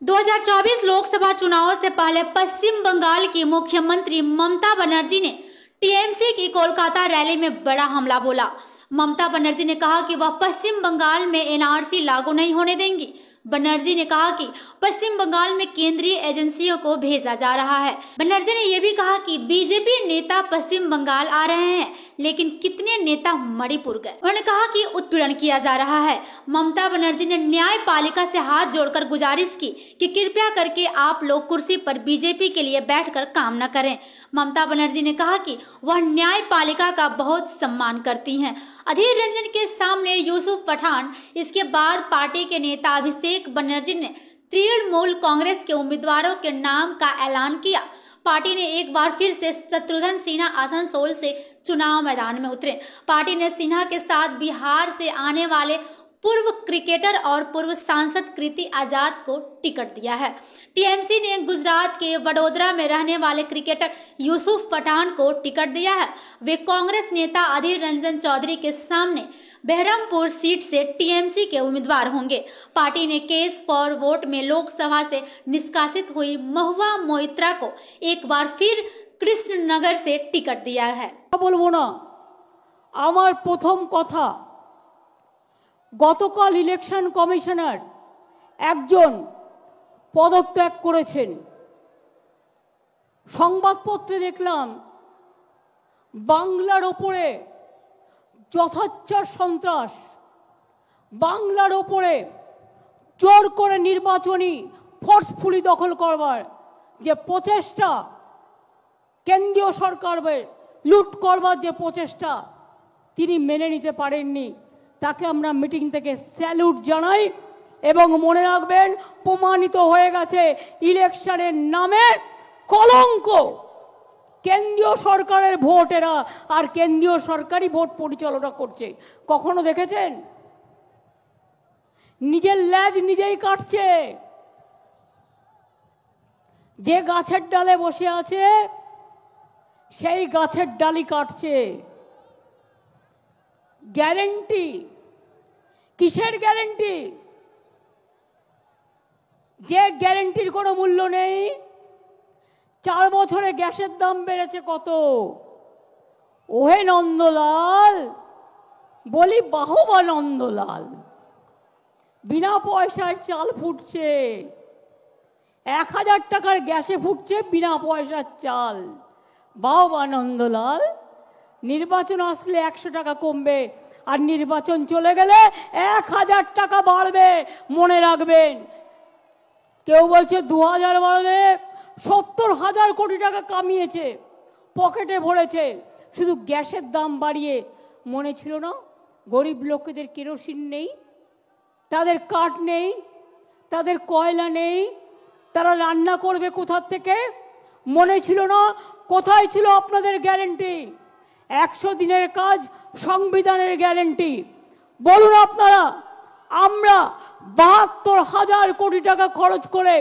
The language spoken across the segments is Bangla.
2024 लोकसभा चुनावों से पहले पश्चिम बंगाल की मुख्यमंत्री ममता बनर्जी ने टीएमसी की कोलकाता रैली में बड़ा हमला बोला। ममता बनर्जी ने कहा कि वह पश्चिम बंगाल में एनआरसी लागू नहीं होने देंगी। बनर्जी ने कहा कि पश्चिम बंगाल में केंद्रीय एजेंसियों को भेजा जा रहा है। बनर्जी ने यह भी कहा कि बीजेपी नेता पश्चिम बंगाल आ रहे हैं, लेकिन कितने नेता मणिपुर गए। उन्होंने कहा कि उत्पीड़न किया जा रहा है। ममता बनर्जी ने न्यायपालिका से हाथ जोड़कर गुजारिश की कि कृपया करके आप लोग कुर्सी पर बीजेपी के लिए बैठकर काम न करें। ममता बनर्जी ने कहा कि वह न्यायपालिका का बहुत सम्मान करती हैं। अधीर रंजन के सामने यूसुफ पठान, इसके बाद पार्टी के नेता अभिषेक बनर्जी ने तृणमूल कांग्रेस के उम्मीदवारों के नाम का ऐलान किया। पार्टी ने एक बार फिर से शत्रुघ्न सिन्हा आसनसोल से चुनाव मैदान में उतरे। पार्टी ने सिन्हा के साथ बिहार से आने वाले पूर्व क्रिकेटर और पूर्व सांसद कृति आजाद को टिकट दिया है। टीएमसी ने गुजरात के वडोदरा में रहने वाले क्रिकेटर यूसुफ पठान को टिकट दिया है। वे कांग्रेस नेता अधीर रंजन चौधरी के सामने बहरमपुर सीट से टीएमसी के उम्मीदवार होंगे। पार्टी ने केस फॉर वोट में लोकसभा से निष्कासित हुई महुआ मोइत्रा को एक बार फिर कृष्णनगर से टिकट दिया है। बोलबो ना, आमार प्रथम कथा, गतकाल इलेक्शन कमिशनार एकजन पदत्याग करेছেন। সংবাদপত্রে দেখলাম বাংলার উপরে যথাচ্ছার সন্ত্রাস, বাংলার উপরে জোর করে নির্বাচনী ফোর্সফুলি দখল করবার যে প্রচেষ্টা, কেন্দ্রীয় সরকারের লুট করবার যে প্রচেষ্টা তিনি মেনে নিতে পারেননি। তাকে আমরা মিটিং থেকে স্যালুট জানাই এবং মনে রাখবেন, প্রমাণিত হয়ে গেছে ইলেকশনের নামে কলঙ্ক কেন্দ্রীয় সরকারের ভোটেরা আর কেন্দ্রীয় সরকারই ভোট পরিচালনা করছে। কখনো দেখেছেন? নিজের ল্যাজ নিজেই কাটছে। যে গাছের ডালে বসে আছে সেই গাছের ডালি কাটছে। গ্যারেন্টি কিসের গ্যারেন্টি? যে গ্যারেন্টির কোনো মূল্য নেই। 4 বছরে গ্যাসের দাম বেড়েছে কত? ওহে নন্দলাল, বলি বাহবা নন্দলাল, বিনা পয়সায় চাল ফুটছে। 1000 টাকার গ্যাসে ফুটছে বিনা পয়সার চাল। বাহবা নন্দলাল। নির্বাচন আসলে 100 টাকা কমবে, আর নির্বাচন চলে গেলে 1000 টাকা বাড়বে। মনে রাখবেন, কেউ বলছে 2000 বাড়বে। 70,000 কোটি টাকা কামিয়েছে, পকেটে ভরেছে। শুধু গ্যাসের দাম বাড়িয়ে মনে ছিল না গরিব লোকেদের কেরোসিন নেই, তাদের কাঠ নেই, তাদের কয়লা নেই, তারা রান্না করবে কোথা থেকে? মনে ছিল না? কোথায় ছিল আপনাদের গ্যারেন্টি? 100 দিনের কাজ সংবিধানের গ্যারেন্টি। বলুন আপনারা, আমরা 72,000 কোটি টাকা খরচ করে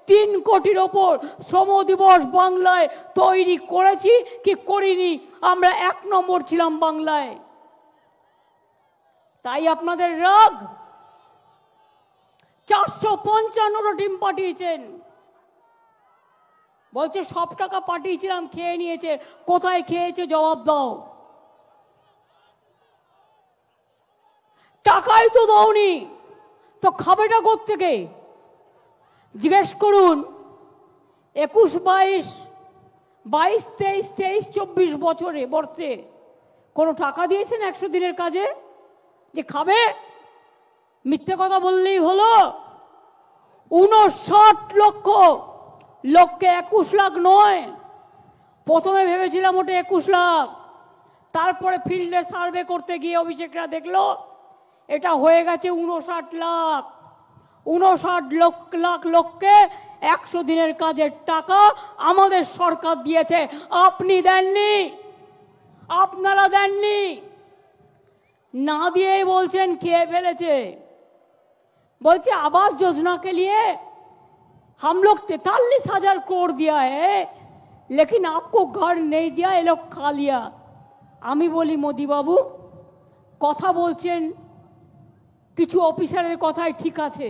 3 কোটির ওপর শ্রম দিবস বাংলায় তৈরি করেছি কি করিনি? আমরা 1 নম্বর ছিলাম বাংলায়। তাই আপনাদের রাগ। 455টা টিম পাঠিয়েছেন, বলছে সব টাকা পাঠিয়েছিলাম, খেয়ে নিয়েছে। কোথায় খেয়েছে জবাব দাও। টাকাই তো দাওনি, তো খাবেটা কোত্থেকে? জিজ্ঞেস করুন। 21, 22, 23, 24 বছরে কোনো টাকা দিয়েছেন 100 দিনের কাজে যে খাবে? মিথ্যে কথা বললেই হলো। 59 লক্ষ লোককে 21 লাখ নয়। প্রথমে ভেবেছিলাম ওটা 21 লাখ, তারপরে ফিল্ডে সার্ভে করতে গিয়ে অভিষেকরা দেখলো এটা হয়ে গেছে 59 লাখ। 59 লাখ লোককে 100 দিনের কাজের টাকা আমাদের সরকার দিয়েছে। আপনি দেননি, আপনারা দেননি। না দিয়েই বলছেন খেয়ে ফেলেছে। বলছে आवास योजना के लिए हम लोग 43,000 करोड़ दिया है, लेकिन आपको घर नहीं दिया, ये लोग खा लिया। আমি বলি মোদি বাবু, কথা বলছেন কিছু অফিসারের কথাই ঠিক আছে,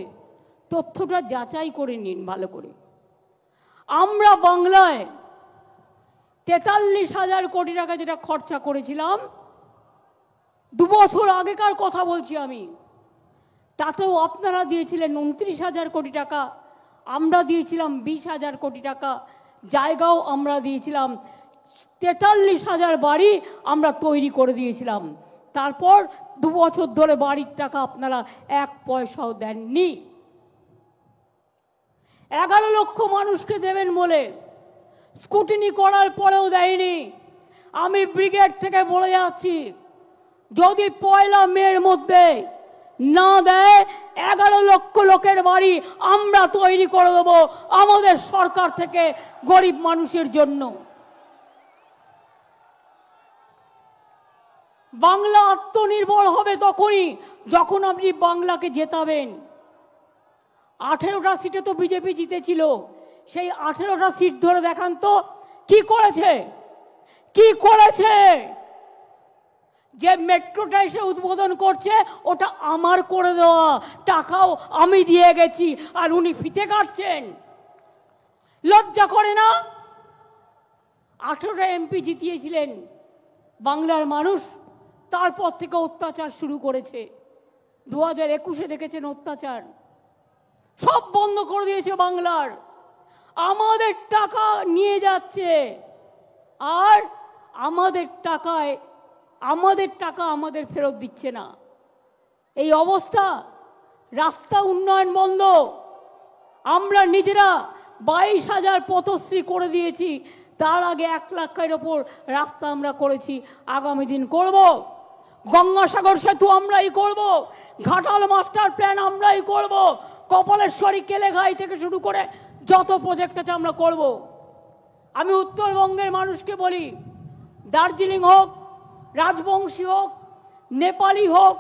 তথ্যটা যাচাই করে নিন ভালো করে। আমরা বাংলায় 43,000 কোটি টাকা যেটা খরচা করেছিলাম, 2 বছর আগেকার কথা বলছি আমি, তাতেও আপনারা দিয়েছিলেন 29,000 কোটি টাকা, আমরা দিয়েছিলাম 20,000 কোটি টাকা। জায়গাও আমরা দিয়েছিলাম, 43,000 বাড়ি আমরা তৈরি করে দিয়েছিলাম। তারপর 2 বছর ধরে বাড়ির টাকা আপনারা 1 পয়সাও দেননি। 11 লক্ষ মানুষকে দেবেন বলে স্কুটিনি করার পরেও দেয়নি। আমি ব্রিগেড থেকে বলে যাচ্ছি, যদি 1 মের মধ্যে না দেয়, 11 লক্ষ লোকের বাড়ি আমরা তৈরি করে দেবো আমাদের সরকার থেকে গরিব মানুষের জন্য। বাংলা আত্মনির্ভর হবে তখনই যখন আপনি বাংলাকে জেতাবেন। 18টা সিটে তো বিজেপি জিতেছিল, সেই 18টা সিট ধরে দেখান তো কি করেছে, কি করেছে। যে মেট্রোটা এসে উদ্বোধন করছে ওটা আমার করে দেওয়া, টাকাও আমি দিয়ে গেছি, আর উনি ফিতে কাটছেন। লজ্জা করে না? 18টা এমপি জিতিয়েছিলেন বাংলার মানুষ, তারপর থেকে অত্যাচার শুরু করেছে। 2021-এ দেখেছেন অত্যাচার, সব বন্ধ করে দিয়েছে বাংলার। আমাদের টাকা নিয়ে যাচ্ছে, আর আমাদের টাকা আমাদের ফেরত দিচ্ছে না। এই অবস্থা। রাস্তা উন্নয়ন বন্ধ। আমরা নিজেরা 22,000 পথশ্রী করে দিয়েছি, তার আগে 1 লাখের ওপর রাস্তা আমরা করেছি, আগামী দিন করব। গঙ্গাসাগর সেতু আমরাই করব, ঘাটাল মাস্টার প্ল্যান আমরাই করব, কপালেশ্বরী কেলেঘাই থেকে শুরু করে যত প্রজেক্ট আছে আমরা করব। আমি উত্তরবঙ্গের মানুষকে বলি, দার্জিলিং হোক, রাজবংশী হোক, নেপালি হোক,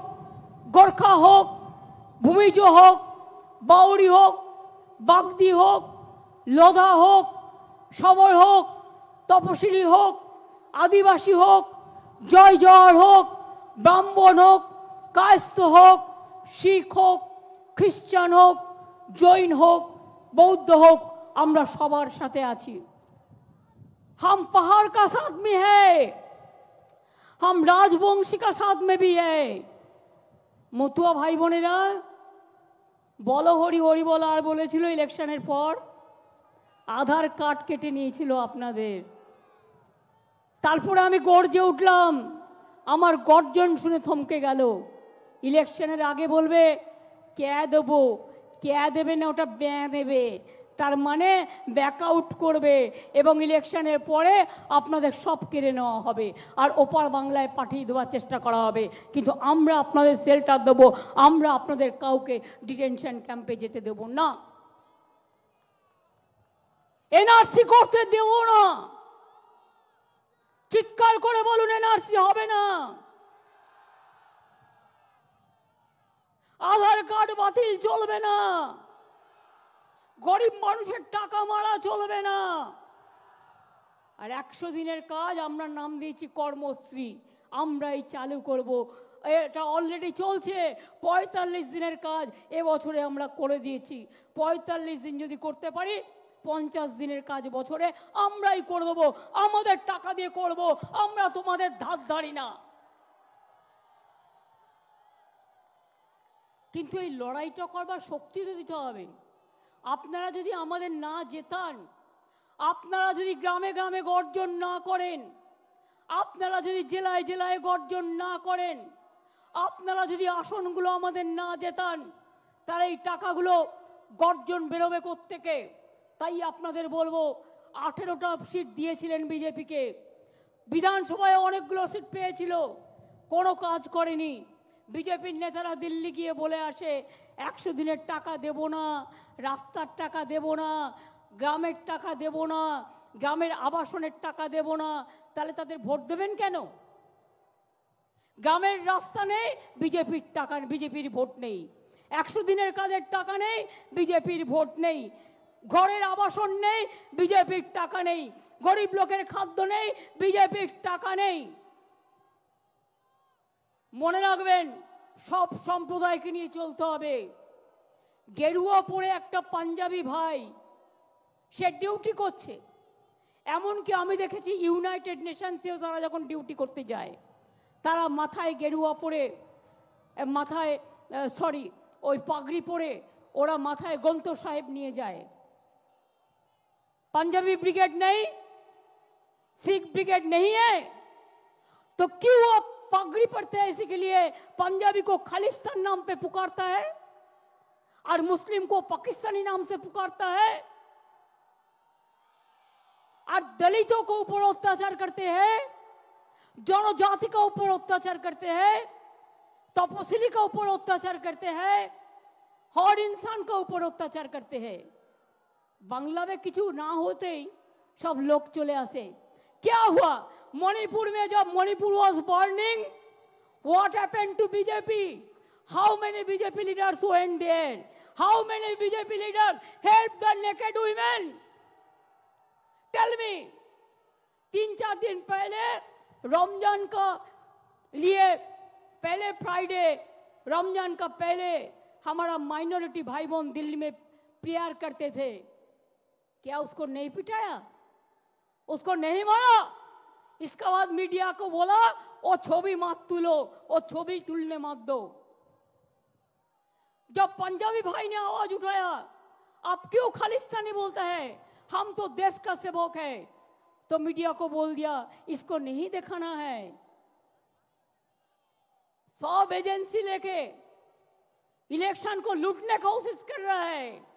গোর্খা হোক, ভূমিজ হোক, বাউরি হোক, বাগদি হোক, লোধা হোক, সবর হোক, তপশিলি হোক, আদিবাসী হোক, জয় জওয়ার হোক, ব্রাহ্মণ হোক, কায়স্থ হোক, শিখ হোক, খ্রিস্টান হোক, জৈন হোক, বৌদ্ধ হোক, আমরা সবার সাথে আছি। हम पहाड़ का साथ में है, हम राजवंशी का साथ में भी है। মতুয়া ভাই বোনেরা, বলো হরি হরি বল। আর বলেছিল ইলেকশনের পর আধার কার্ড কেটে নিয়েছিল আপনাদের। তারপরে আমি গর্জে উঠলাম, আমার গর্জন শুনে থমকে গেল। ইলেকশনের আগে বলবে কে দেবো, কে দেবে না, ওটা ব্যাঁ দেবে, তার মানে ব্যাকআউট করবে, এবং ইলেকশনের পরে আপনাদের সব কেড়ে নেওয়া হবে আর ওপার বাংলায় পাঠিয়ে দেওয়ার চেষ্টা করা হবে। কিন্তু আমরা আপনাদের শেল্টার দেবো, আমরা আপনাদের কাউকে ডিটেনশন ক্যাম্পে যেতে দেব না, এনআরসি করতে দেব না। চিৎকার করে বলুন, এনআরসি হবে না, আধার কার্ড বাতিল চলবে না, গরিব মানুষের টাকা মারা চলবে না। আর 100 দিনের কাজ আমরা নাম দিয়েছি কর্মশ্রী, আমরাই চালু করব। এটা অলরেডি চলছে। 45 দিনের কাজ এবছরে আমরা করে দিয়েছি। 45 দিন যদি করতে পারি, 50 দিনের কাজ বছরে আমরাই করে দেবো, আমাদের টাকা দিয়ে করব, আমরা তোমাদের ধার ধারি না। কিন্তু এই লড়াইটা করবার শক্তি তো দিতে হবে। আপনারা যদি আমাদের না জেতান, আপনারা যদি গ্রামে গ্রামে গর্জন না করেন, আপনারা যদি জেলায় জেলায় গর্জন না করেন, আপনারা যদি আসনগুলো আমাদের না জেতান, তাহলে এই টাকাগুলো গর্জন বেরোবে কোত্থেকে? তাই আপনাদের বলবো, 18টা সিট দিয়েছিলেন বিজেপিকে, বিধানসভায় অনেকগুলো সিট পেয়েছিল, কোনো কাজ করেনি। বিজেপির নেতারা দিল্লি গিয়ে বলে আসে 100 দিনের টাকা দেব না, রাস্তার টাকা দেব না, গ্রামের টাকা দেব না, গ্রামের আবাসনের টাকা দেব না। তাহলে তাদের ভোট দেবেন কেন? গ্রামের রাস্তা নেই, বিজেপির টাকা, বিজেপির ভোট নেই। 100 দিনের কাজের টাকা নেই, বিজেপির ভোট নেই। ঘরের আবাসন নেই, বিজেপির টাকা নেই। গরিব লোকের খাদ্য নেই, বিজেপির টাকা নেই। মনে রাখবেন, সব সম্প্রদায়কে নিয়ে চলতে হবে। গেরুয়া পরে একটা পাঞ্জাবি ভাই সে ডিউটি করছে। এমনকি আমি দেখেছি ইউনাইটেড নেশনসেও তারা যখন ডিউটি করতে যায় তারা মাথায় গেরুয়া পরে, মাথায় ওই পাগড়ি পরে ওরা মাথায় গ্রন্থ সাহেব নিয়ে যায়। पंजाबी ब्रिगेड नहीं, सिख ब्रिगेड नहीं है, तो क्यों आप पगड़ी पड़ते हैं? इसी के लिए पंजाबी को खालिस्तान नाम पे पुकारता है और मुस्लिम को पाकिस्तानी नाम से पुकारता है, और दलितों को ऊपर अत्याचार करते हैं, जनजाति का ऊपर अत्याचार करते हैं, तपसिली का ऊपर अत्याचार करते हैं, हर इंसान का ऊपर अत्याचार करते हैं। बांग्ला में किचू ना होते ही सब लोग चले आसे। क्या हुआ मणिपुर में? जब Manipur was burning, what happened to BJP? How many BJP leaders went there? How many BJP leaders help the naked women? Tell me. 3-4 दिन पहले रमजान का लिए, पहले फ्राइडे रमजान का पहले हमारा माइनॉरिटी भाई बहन दिल्ली में प्रेयर करते थे। क्या उसको नहीं पिटाया? उसको नहीं मारा? इसके बाद मीडिया को बोला वो छवि मत तुलो, वो छवि तुलने मत दो। जब पंजाबी भाई ने आवाज उठाया आप क्यों खालिस्तानी बोलता है, हम तो देश का सेवक है, तो मीडिया को बोल दिया इसको नहीं दिखाना है। सब एजेंसी लेके इलेक्शन को लूटने की कोशिश कर रहा है।